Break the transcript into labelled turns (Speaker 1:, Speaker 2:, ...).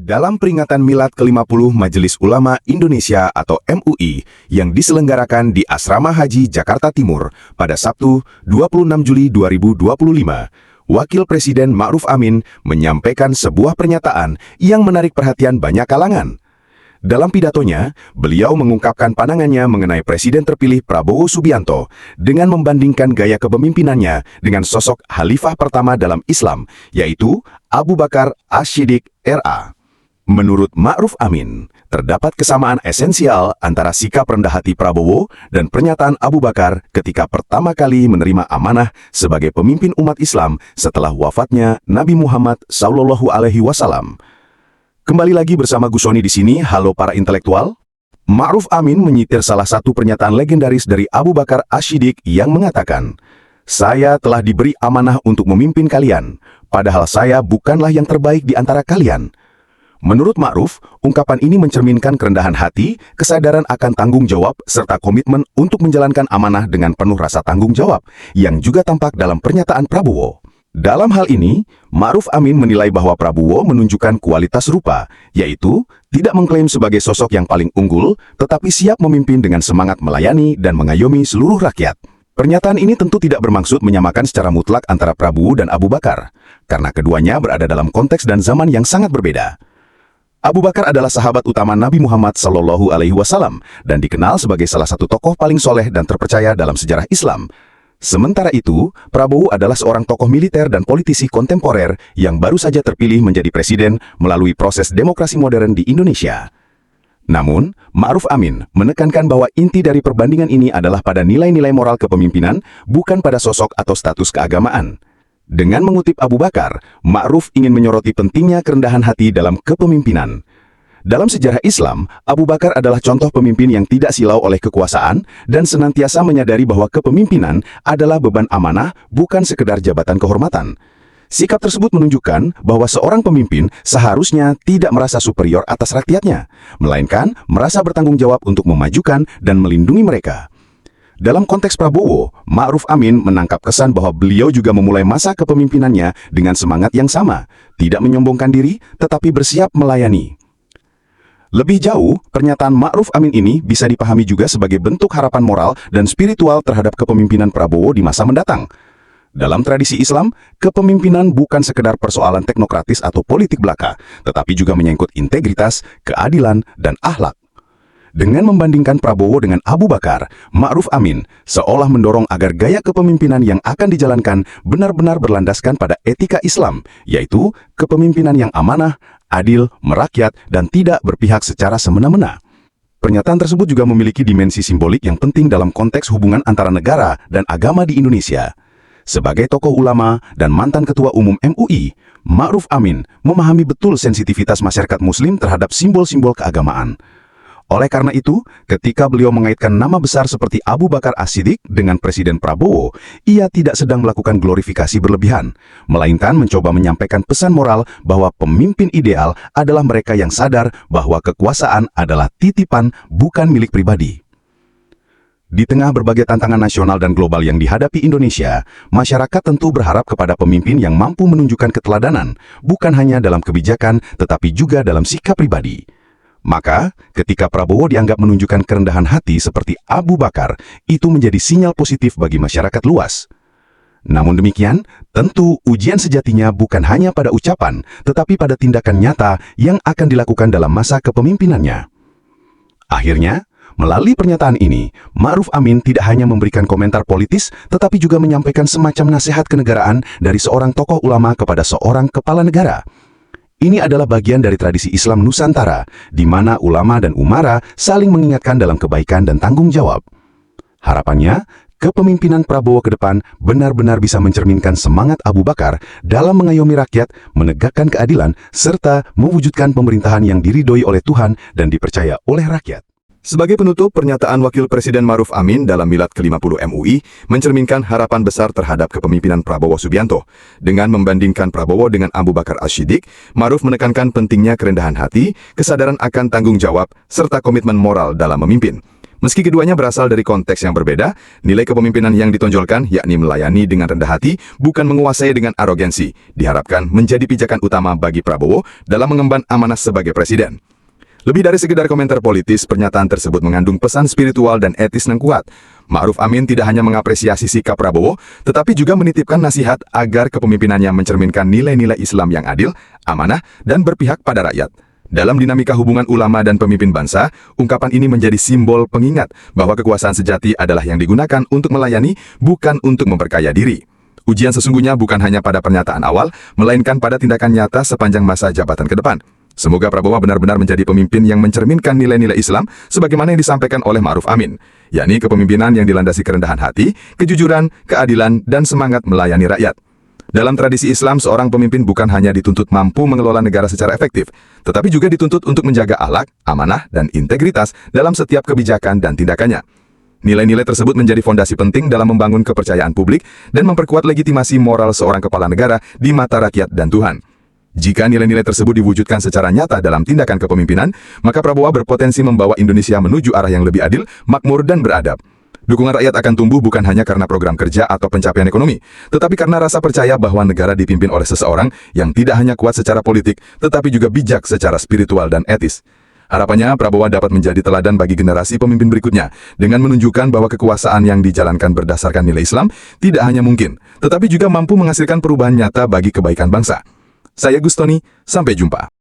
Speaker 1: Dalam peringatan Milad ke-50 Majelis Ulama Indonesia atau MUI yang diselenggarakan di Asrama Haji Jakarta Timur pada Sabtu 26 Juli 2025, Wakil Presiden Ma'ruf Amin menyampaikan sebuah pernyataan yang menarik perhatian banyak kalangan. Dalam pidatonya, beliau mengungkapkan pandangannya mengenai Presiden terpilih Prabowo Subianto dengan membandingkan gaya kepemimpinannya dengan sosok Khalifah pertama dalam Islam, yaitu Abu Bakar As-Siddiq RA. Menurut Ma'ruf Amin, terdapat kesamaan esensial antara sikap rendah hati Prabowo dan pernyataan Abu Bakar ketika pertama kali menerima amanah sebagai pemimpin umat Islam setelah wafatnya Nabi Muhammad SAW. Kembali lagi bersama Gus Soni di sini. Halo para intelektual. Ma'ruf Amin menyitir salah satu pernyataan legendaris dari Abu Bakar As-Siddiq yang mengatakan, "Saya telah diberi amanah untuk memimpin kalian, padahal saya bukanlah yang terbaik di antara kalian." Menurut Ma'ruf, ungkapan ini mencerminkan kerendahan hati, kesadaran akan tanggung jawab, serta komitmen untuk menjalankan amanah dengan penuh rasa tanggung jawab, yang juga tampak dalam pernyataan Prabowo. Dalam hal ini, Ma'ruf Amin menilai bahwa Prabowo menunjukkan kualitas serupa, yaitu tidak mengklaim sebagai sosok yang paling unggul, tetapi siap memimpin dengan semangat melayani dan mengayomi seluruh rakyat. Pernyataan ini tentu tidak bermaksud menyamakan secara mutlak antara Prabowo dan Abu Bakar, karena keduanya berada dalam konteks dan zaman yang sangat berbeda. Abu Bakar adalah sahabat utama Nabi Muhammad SAW dan dikenal sebagai salah satu tokoh paling soleh dan terpercaya dalam sejarah Islam. Sementara itu, Prabowo adalah seorang tokoh militer dan politisi kontemporer yang baru saja terpilih menjadi presiden melalui proses demokrasi modern di Indonesia. Namun, Ma'ruf Amin menekankan bahwa inti dari perbandingan ini adalah pada nilai-nilai moral kepemimpinan, bukan pada sosok atau status keagamaan. Dengan mengutip Abu Bakar, Ma'ruf ingin menyoroti pentingnya kerendahan hati dalam kepemimpinan. Dalam sejarah Islam, Abu Bakar adalah contoh pemimpin yang tidak silau oleh kekuasaan dan senantiasa menyadari bahwa kepemimpinan adalah beban amanah, bukan sekedar jabatan kehormatan. Sikap tersebut menunjukkan bahwa seorang pemimpin seharusnya tidak merasa superior atas rakyatnya, melainkan merasa bertanggung jawab untuk memajukan dan melindungi mereka. Dalam konteks Prabowo, Ma'ruf Amin menangkap kesan bahwa beliau juga memulai masa kepemimpinannya dengan semangat yang sama, tidak menyombongkan diri, tetapi bersiap melayani. Lebih jauh, pernyataan Ma'ruf Amin ini bisa dipahami juga sebagai bentuk harapan moral dan spiritual terhadap kepemimpinan Prabowo di masa mendatang. Dalam tradisi Islam, kepemimpinan bukan sekedar persoalan teknokratis atau politik belaka, tetapi juga menyangkut integritas, keadilan, dan akhlak. Dengan membandingkan Prabowo dengan Abu Bakar, Ma'ruf Amin seolah mendorong agar gaya kepemimpinan yang akan dijalankan benar-benar berlandaskan pada etika Islam, yaitu kepemimpinan yang amanah, adil, merakyat, dan tidak berpihak secara semena-mena. Pernyataan tersebut juga memiliki dimensi simbolik yang penting dalam konteks hubungan antara negara dan agama di Indonesia. Sebagai tokoh ulama dan mantan ketua umum MUI, Ma'ruf Amin memahami betul sensitivitas masyarakat Muslim terhadap simbol-simbol keagamaan. Oleh karena itu, ketika beliau mengaitkan nama besar seperti Abu Bakar As-Siddiq dengan Presiden Prabowo, ia tidak sedang melakukan glorifikasi berlebihan, melainkan mencoba menyampaikan pesan moral bahwa pemimpin ideal adalah mereka yang sadar bahwa kekuasaan adalah titipan, bukan milik pribadi. Di tengah berbagai tantangan nasional dan global yang dihadapi Indonesia, masyarakat tentu berharap kepada pemimpin yang mampu menunjukkan keteladanan, bukan hanya dalam kebijakan, tetapi juga dalam sikap pribadi. Maka, ketika Prabowo dianggap menunjukkan kerendahan hati seperti Abu Bakar, itu menjadi sinyal positif bagi masyarakat luas. Namun demikian, tentu ujian sejatinya bukan hanya pada ucapan, tetapi pada tindakan nyata yang akan dilakukan dalam masa kepemimpinannya. Akhirnya, melalui pernyataan ini, Ma'ruf Amin tidak hanya memberikan komentar politis, tetapi juga menyampaikan semacam nasihat kenegaraan dari seorang tokoh ulama kepada seorang kepala negara. Ini adalah bagian dari tradisi Islam Nusantara, di mana ulama dan umara saling mengingatkan dalam kebaikan dan tanggung jawab. Harapannya, kepemimpinan Prabowo ke depan benar-benar bisa mencerminkan semangat Abu Bakar dalam mengayomi rakyat, menegakkan keadilan, serta mewujudkan pemerintahan yang diridhoi oleh Tuhan dan dipercaya oleh rakyat. Sebagai penutup, pernyataan Wakil Presiden Ma'ruf Amin dalam Milad ke-50 MUI mencerminkan harapan besar terhadap kepemimpinan Prabowo Subianto. Dengan membandingkan Prabowo dengan Abu Bakar As-Siddiq, Ma'ruf menekankan pentingnya kerendahan hati, kesadaran akan tanggung jawab, serta komitmen moral dalam memimpin.
Speaker 2: Meski keduanya berasal dari konteks yang berbeda, nilai kepemimpinan yang ditonjolkan yakni melayani dengan rendah hati, bukan menguasai dengan arogansi, diharapkan menjadi pijakan utama bagi Prabowo dalam mengemban amanah sebagai presiden. Lebih dari sekedar komentar politis, pernyataan tersebut mengandung pesan spiritual dan etis yang kuat. Ma'ruf Amin tidak hanya mengapresiasi sikap Prabowo, tetapi juga menitipkan nasihat agar kepemimpinannya mencerminkan nilai-nilai Islam yang adil, amanah, dan berpihak pada rakyat. Dalam dinamika hubungan ulama dan pemimpin bangsa, ungkapan ini menjadi simbol pengingat bahwa kekuasaan sejati adalah yang digunakan untuk melayani, bukan untuk memperkaya diri. Ujian sesungguhnya bukan hanya pada pernyataan awal, melainkan pada tindakan nyata sepanjang masa jabatan ke depan. Semoga Prabowo benar-benar menjadi pemimpin yang mencerminkan nilai-nilai Islam sebagaimana yang disampaikan oleh Ma'ruf Amin, yakni kepemimpinan yang dilandasi kerendahan hati, kejujuran, keadilan, dan semangat melayani rakyat. Dalam tradisi Islam, seorang pemimpin bukan hanya dituntut mampu mengelola negara secara efektif, tetapi juga dituntut untuk menjaga akhlak, amanah, dan integritas dalam setiap kebijakan dan tindakannya. Nilai-nilai tersebut menjadi fondasi penting dalam membangun kepercayaan publik dan memperkuat legitimasi moral seorang kepala negara di mata rakyat dan Tuhan. Jika nilai-nilai tersebut diwujudkan secara nyata dalam tindakan kepemimpinan, maka Prabowo berpotensi membawa Indonesia menuju arah yang lebih adil, makmur, dan beradab. Dukungan rakyat akan tumbuh bukan hanya karena program kerja atau pencapaian ekonomi, tetapi karena rasa percaya bahwa negara dipimpin oleh seseorang yang tidak hanya kuat secara politik, tetapi juga bijak secara spiritual dan etis. Harapannya, Prabowo dapat menjadi teladan bagi generasi pemimpin berikutnya, dengan menunjukkan bahwa kekuasaan yang dijalankan berdasarkan nilai Islam tidak hanya mungkin, tetapi juga mampu menghasilkan perubahan nyata bagi kebaikan bangsa. Saya Gustoni, sampai jumpa.